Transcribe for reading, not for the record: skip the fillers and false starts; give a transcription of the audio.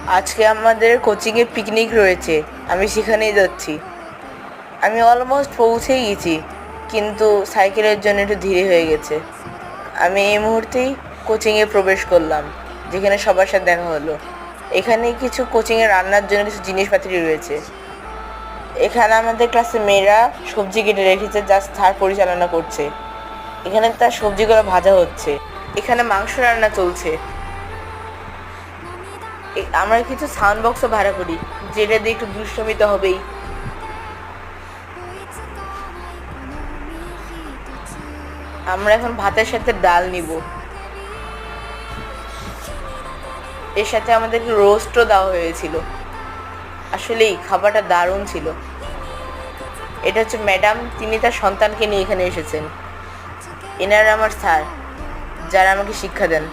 আজকে আমাদের কোচিংয়ে পিকনিক রয়েছে, আমি সেখানেই যাচ্ছি। আমি অলমোস্ট পৌঁছেই গেছি, কিন্তু সাইকেলের জন্য একটু ধীরে হয়ে গেছে। আমি এই মুহূর্তেই কোচিংয়ে প্রবেশ করলাম, যেখানে সবার সাথে দেখা হলো। এখানে কিছু কোচিংয়ে রান্নার জন্য কিছু জিনিসপাতি রয়েছে। এখানে আমাদের ক্লাসে মেয়েরা সবজি কেটে রেখেছে, জাস্ট স্যার পরিচালনা করছে। এখানে তার সবজিগুলো ভাজা হচ্ছে। এখানে মাংস রান্না চলছে। আমরা কিছু সাউন্ড বক্সও ভাড়া করি, যেটা দিয়ে একটু দুষ্টমি তো হবেই। আমরা এখন ভাতের সাথে ডাল নিব। এর সাথে আমাদেরকে রোস্টও দেওয়া হয়েছিল। আসলেই খাবারটা দারুণ ছিল। এটা হচ্ছে ম্যাডাম, তিনি তার সন্তানকে নিয়ে এখানে এসেছেন। এনারা আমার স্যার, যারা আমাকে শিক্ষা দেন।